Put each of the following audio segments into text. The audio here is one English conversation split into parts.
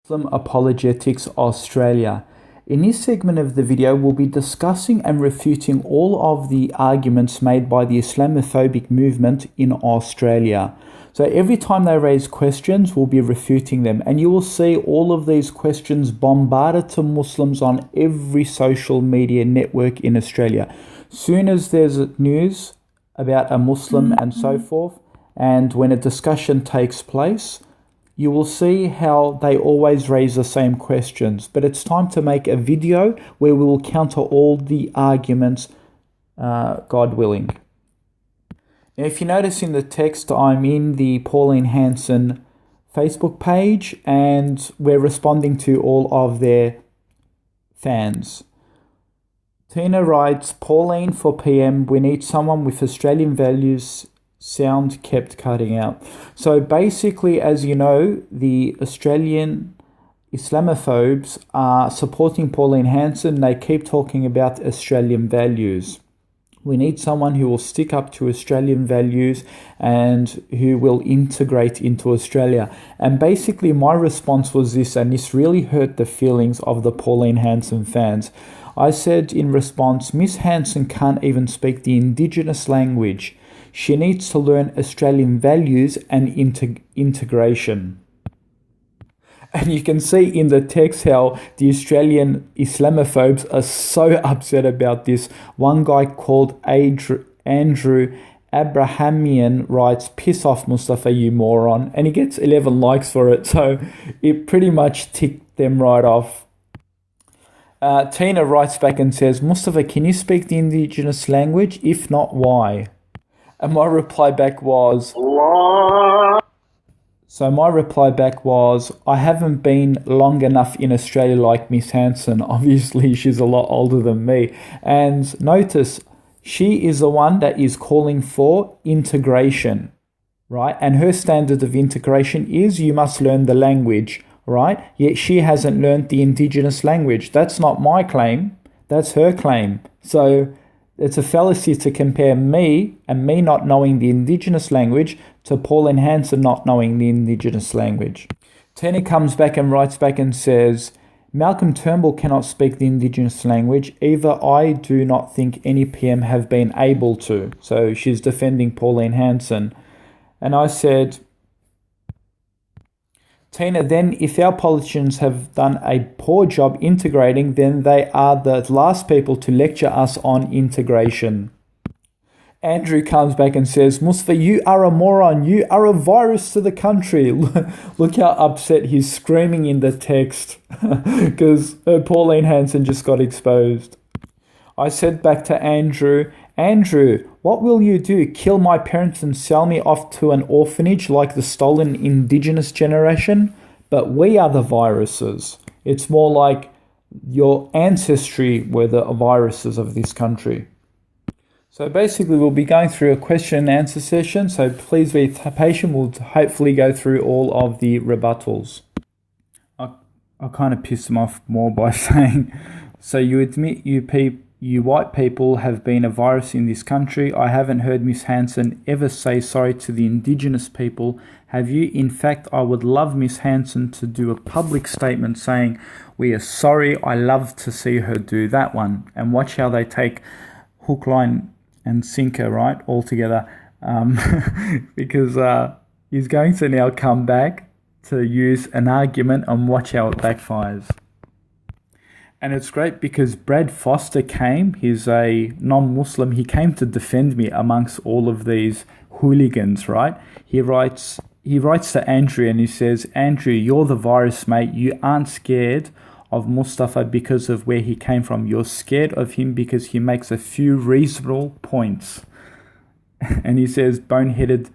Muslim Apologetics Australia. In this segment of the video, we'll be discussing and refuting all of the arguments made by the Islamophobic movement in Australia. So every time they raise questions, we'll be refuting them. And you will see all of these questions bombarded to Muslims on every social media network in Australia. Soon as there's news about a Muslim and so forth, and when a discussion takes place, you will see how they always raise the same questions. But it's time to make a video where we will counter all the arguments, God willing. Now, if you notice in the text, I'm in the Pauline Hanson Facebook page and we're responding to all of their fans. Tina writes, Pauline for PM, we need someone with Australian values. Sound kept cutting out. So basically, as you know, the Australian Islamophobes are supporting Pauline Hanson. They keep talking about Australian values. We need someone who will stick up to Australian values and who will integrate into Australia. And basically my response was this, and this really hurt the feelings of the Pauline Hanson fans. I said in response, Miss Hanson can't even speak the Indigenous language. She needs to learn Australian values and integration. And you can see in the text how the Australian Islamophobes are so upset about this. One guy called Andrew Abrahamian writes, piss off Mustafa, you moron. And he gets 11 likes for it. So it pretty much ticked them right off. Tina writes back and says, Mustafa, can you speak the Indigenous language? If not, why? And my reply back was, I haven't been long enough in Australia like Miss Hanson. Obviously, she's a lot older than me. And notice, she is the one that is calling for integration, right? And her standard of integration is you must learn the language, right? Yet she hasn't learned the Indigenous language. That's not my claim. That's her claim. So it's a fallacy to compare me and me not knowing the Indigenous language to Pauline Hanson not knowing the Indigenous language. Tina comes back and writes back and says, Malcolm Turnbull cannot speak the Indigenous language. Either I do not think any PM have been able to. So she's defending Pauline Hanson. And I said, Tina, then if our politicians have done a poor job integrating, then they are the last people to lecture us on integration. Andrew comes back and says, Mustafa, you are a moron. You are a virus to the country. Look how upset he's screaming in the text because Pauline Hanson just got exposed. I said back to Andrew, what will you do? Kill my parents and sell me off to an orphanage like the stolen Indigenous generation? But we are the viruses. It's more like your ancestry were the viruses of this country. So basically we'll be going through a question and answer session. So please be patient. We'll hopefully go through all of the rebuttals. I kind of pissed them off more by saying, so you admit you white people have been a virus in this country. I haven't heard Miss Hanson ever say sorry to the Indigenous people. Have you? In fact, I would love Miss Hanson to do a public statement saying, we are sorry. I love to see her do that one. And watch how they take hook, line and sinker, right, all together. Because he's going to now come back to use an argument and watch how it backfires. And it's great because Brad Foster came, he's a non-Muslim, he came to defend me amongst all of these hooligans, right? He writes to Andrew and he says, Andrew, you're the virus, mate. You aren't scared of Mustafa because of where he came from. You're scared of him because he makes a few reasonable points. And he says, boneheaded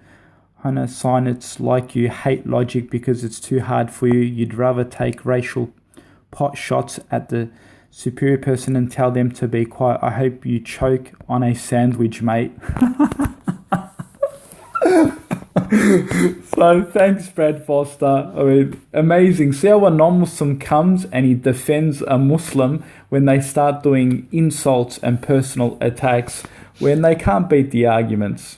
Hannah Sinets like you hate logic because it's too hard for you. You'd rather take racial pot shots at the superior person and tell them to be quiet. I hope you choke on a sandwich, mate. So thanks, Brad Foster. I mean, amazing. See how a non-Muslim comes and he defends a Muslim when they start doing insults and personal attacks when they can't beat the arguments.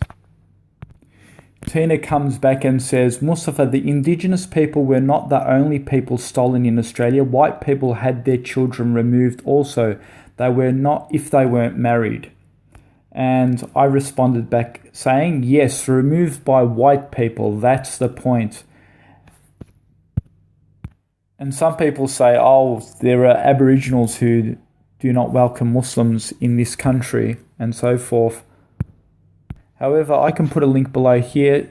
Tina comes back and says, Mustafa, the indigenous people were not the only people stolen in Australia. White people had their children removed also. They were not if they weren't married. And I responded back saying, yes, removed by white people. That's the point. And some people say, oh, there are Aboriginals who do not welcome Muslims in this country and so forth. However, I can put a link below here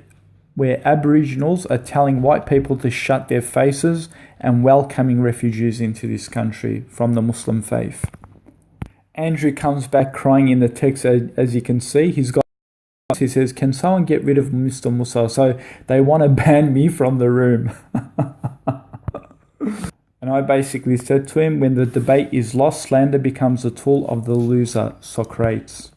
where Aboriginals are telling white people to shut their faces and welcoming refugees into this country from the Muslim faith. Andrew comes back crying in the text, as you can see. He says, can someone get rid of Mr. Musa? So they want to ban me from the room. And I basically said to him, when the debate is lost, slander becomes a tool of the loser, Socrates.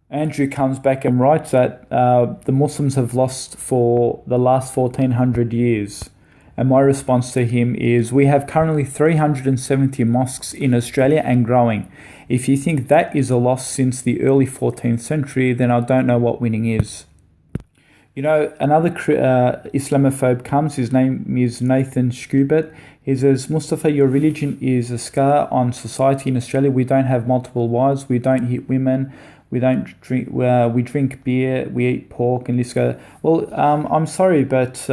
Andrew comes back and writes that the Muslims have lost for the last 1400 years. And my response to him is, we have currently 370 mosques in Australia and growing. If you think that is a loss since the early 14th century, then I don't know what winning is. You know, another Islamophobe comes, his name is Nathan Schubert. He says, Mustafa, your religion is a scar on society in Australia. We don't have multiple wives, we don't hit women, we don't drink. We drink beer. We eat pork, and this go. Well, I'm sorry, but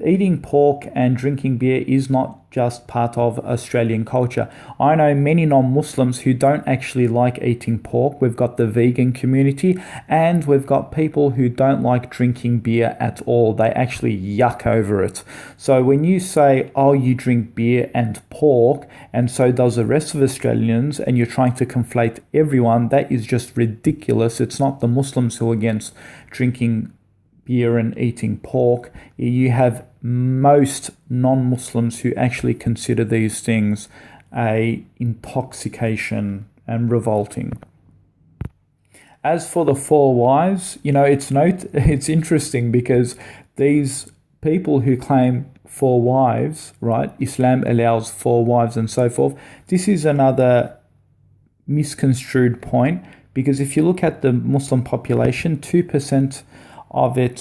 eating pork and drinking beer is not just part of Australian culture. I know many non-Muslims who don't actually like eating pork. We've got the vegan community, and we've got people who don't like drinking beer at all. They actually yuck over it. So when you say, oh, you drink beer and pork, and so does the rest of Australians, and you're trying to conflate everyone, that is just ridiculous. It's not the Muslims who are against drinking beer and eating pork. You have most non-Muslims who actually consider these things a intoxication and revolting. As for the four wives, you know, it's interesting because these people who claim four wives, right? Islam allows four wives and so forth. This is another misconstrued point, because if you look at the Muslim population, 2% of the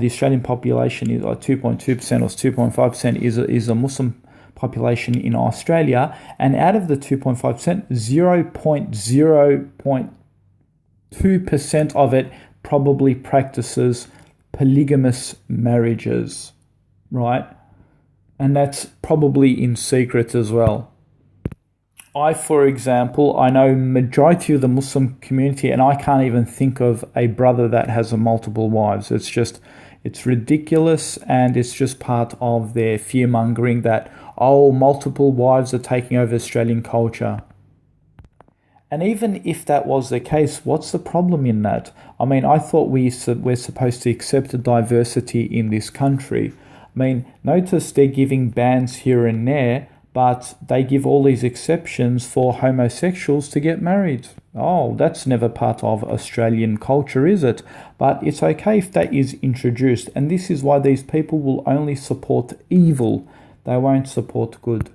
Australian population is, or 2.2% or 2.5% is a Muslim population in Australia, and out of the 2.5%, 0.2% of it probably practices polygamous marriages, right? And that's probably in secret as well. For example, I know majority of the Muslim community, and I can't even think of a brother that has multiple wives. It's ridiculous, and it's just part of their fear-mongering that, oh, multiple wives are taking over Australian culture. And even if that was the case, what's the problem in that? I mean, I thought we're supposed to accept diversity in this country. I mean, notice they're giving bans here and there, but they give all these exceptions for homosexuals to get married. Oh, that's never part of Australian culture, is it? But it's okay if that is introduced. And this is why these people will only support evil. They won't support good.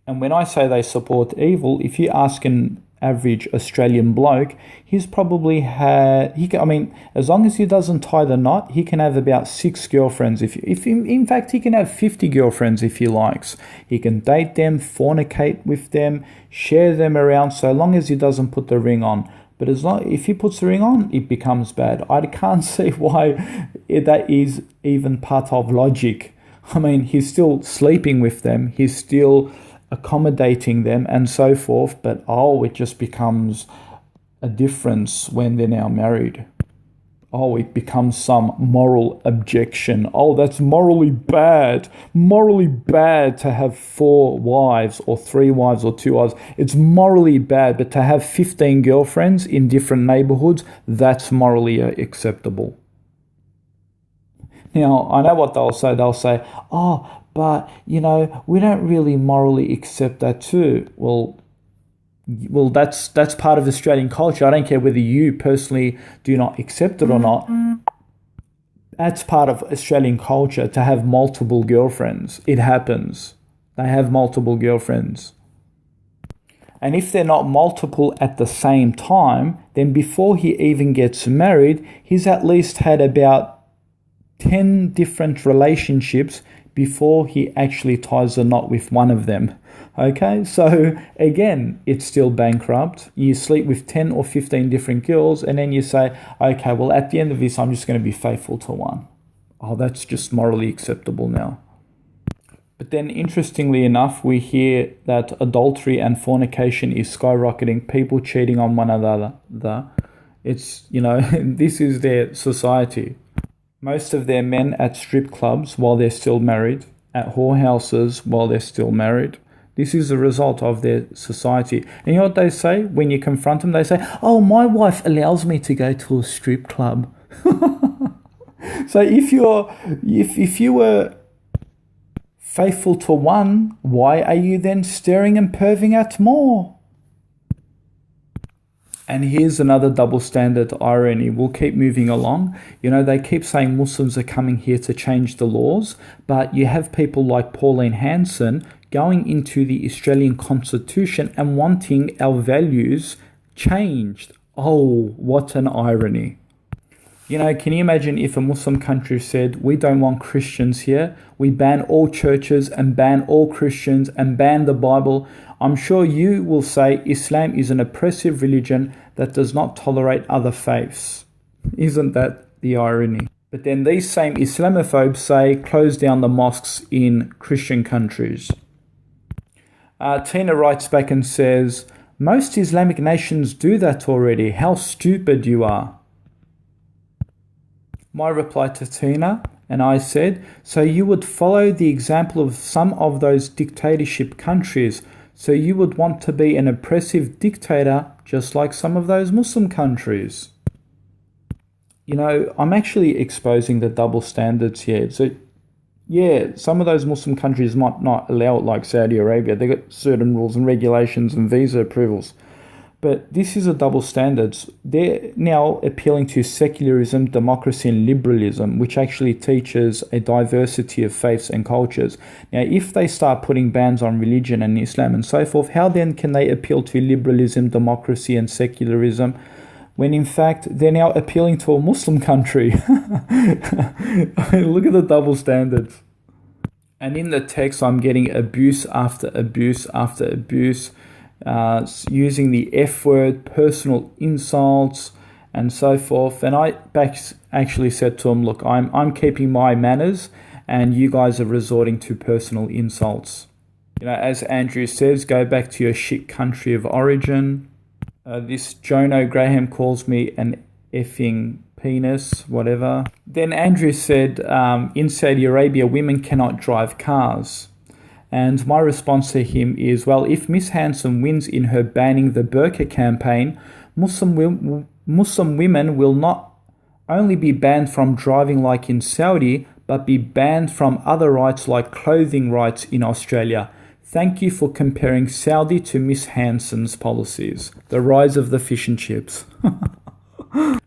And when I say they support evil, if you ask an average Australian bloke, he's probably as long as he doesn't tie the knot, he can have about 6 girlfriends. In fact, he can have 50 girlfriends if he likes. He can date them, fornicate with them, share them around, so long as he doesn't put the ring on. But if he puts the ring on, it becomes bad. I can't see why that is even part of logic. I mean, he's still sleeping with them. He's still accommodating them and so forth, but it just becomes a difference when they're now married. It becomes some moral objection. That's morally bad to have 4 wives or 3 wives or 2 wives. It's morally bad, but to have 15 girlfriends in different neighborhoods, that's morally acceptable. Now, I know what they'll say. They'll say, but, we don't really morally accept that too. Well, that's part of Australian culture. I don't care whether you personally do not accept it or not. That's part of Australian culture to have multiple girlfriends. It happens. They have multiple girlfriends. And if they're not multiple at the same time, then before he even gets married, he's at least had about 10 different relationships before he actually ties a knot with one of them. Okay, so again, it's still bankrupt. You sleep with 10 or 15 different girls, and then you say, okay, well, at the end of this, I'm just going to be faithful to one. Oh, that's just morally acceptable now. But then, interestingly enough, we hear that adultery and fornication is skyrocketing, people cheating on one another. It's, this is their society. Most of their men at strip clubs while they're still married, at whorehouses while they're still married. This is a result of their society. And you know what they say? When you confront them, they say, oh, my wife allows me to go to a strip club. So if you were faithful to one, why are you then staring and perving at more? And here's another double standard irony. We'll keep moving along. They keep saying Muslims are coming here to change the laws, but you have people like Pauline Hanson going into the Australian Constitution and wanting our values changed. Oh, what an irony. Can you imagine if a Muslim country said, we don't want Christians here, we ban all churches and ban all Christians and ban the Bible? I'm sure you will say Islam is an oppressive religion that does not tolerate other faiths. Isn't that the irony? But then these same Islamophobes say, close down the mosques in Christian countries. Tina writes back and says, most Islamic nations do that already. How stupid you are. My reply to Tina, and I said, so you would follow the example of some of those dictatorship countries. So you would want to be an oppressive dictator just like some of those Muslim countries. I'm actually exposing the double standards here. So yeah, some of those Muslim countries might not allow it, like Saudi Arabia. They've got certain rules and regulations and visa approvals. But this is a double standard. They're now appealing to secularism, democracy, and liberalism, which actually teaches a diversity of faiths and cultures. Now, if they start putting bans on religion and Islam and so forth, how then can they appeal to liberalism, democracy, and secularism, when in fact they're now appealing to a Muslim country? Look at the double standards. And in the text, I'm getting abuse after abuse after abuse, using the F word, personal insults, and so forth. And I actually said to him, look, I'm keeping my manners, and you guys are resorting to personal insults. As Andrew says, go back to your shit country of origin. This Jono Graham calls me an effing penis, whatever. Then Andrew said, in Saudi Arabia, women cannot drive cars. And my response to him is, well, if Miss Hanson wins in her banning the burqa campaign, Muslim women will not only be banned from driving like in Saudi, but be banned from other rights like clothing rights in Australia. Thank you for comparing Saudi to Miss Hanson's policies. The rise of the fish and chips.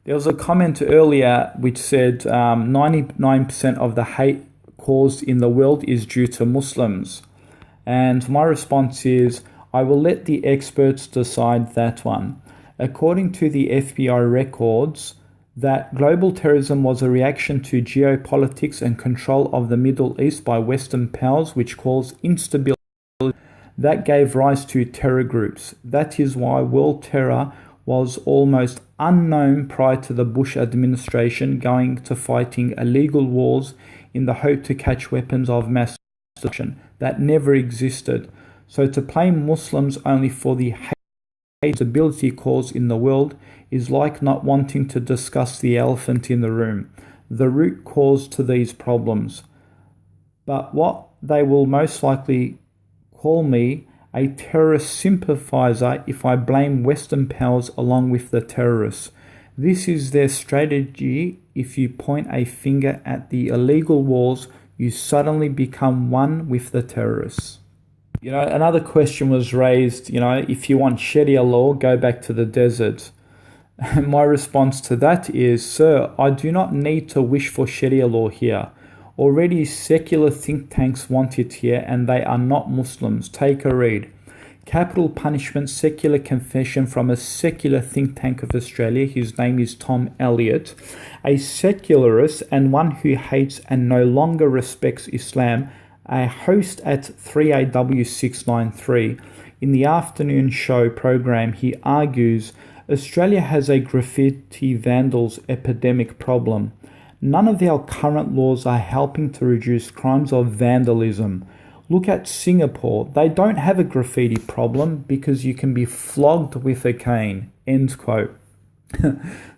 There was a comment earlier which said 99% of the hate caused in the world is due to Muslims. And my response is, I will let the experts decide that one. According to the FBI records, that global terrorism was a reaction to geopolitics and control of the Middle East by Western powers, which caused instability. That gave rise to terror groups. That is why world terror was almost unknown prior to the Bush administration going to fighting illegal wars in the hope to catch weapons of mass destruction. That never existed. So to blame Muslims only for the instability caused in the world is like not wanting to discuss the elephant in the room, the root cause to these problems. But what they will most likely call me a terrorist sympathizer if I blame Western powers along with the terrorists. This is their strategy. If you point a finger at the illegal wars, you suddenly become one with the terrorists. Another question was raised, if you want Sharia law, go back to the desert. And my response to that is, sir, I do not need to wish for Sharia law here. Already secular think tanks want it here, and they are not Muslims. Take a read. Capital Punishment Secular Confession from a secular think tank of Australia. His name is Tom Elliott, a secularist and one who hates and no longer respects Islam, a host at 3AW693. In the afternoon show program, he argues Australia has a graffiti vandals epidemic problem. None of our current laws are helping to reduce crimes of vandalism. Look at Singapore. They don't have a graffiti problem because you can be flogged with a cane. End quote.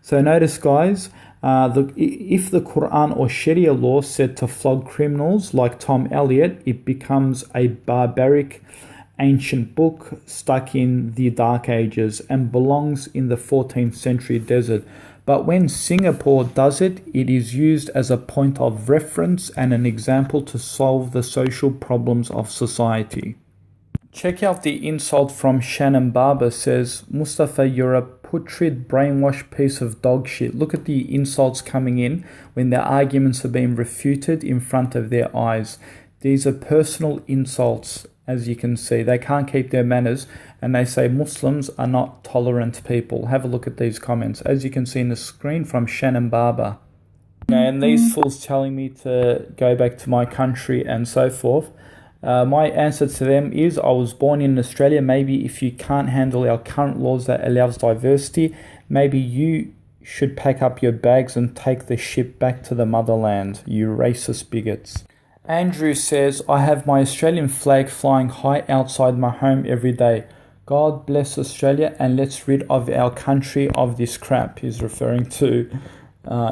So notice, guys, if the Quran or Sharia law said to flog criminals like Tom Elliott, it becomes a barbaric ancient book stuck in the Dark Ages and belongs in the 14th century desert. But when Singapore does it, it is used as a point of reference and an example to solve the social problems of society. Check out the insult from Shannon Barber. Says, Mustafa, you're a putrid, brainwashed piece of dog shit. Look at the insults coming in when their arguments are being refuted in front of their eyes. These are personal insults, as you can see. They can't keep their manners, and they say Muslims are not tolerant people. Have a look at these comments, as you can see in the screen from Shannon Barber. And these fools telling me to go back to my country and so forth. My answer to them is, I was born in Australia. Maybe if you can't handle our current laws that allows diversity, maybe you should pack up your bags and take the ship back to the motherland, you racist bigots. Andrew says, I have my Australian flag flying high outside my home every day. God bless Australia and let's rid of our country of this crap. He's referring to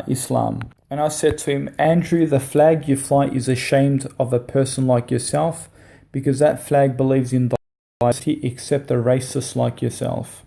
Islam. And I said to him, Andrew, the flag you fly is ashamed of a person like yourself because that flag believes in diversity except a racist like yourself.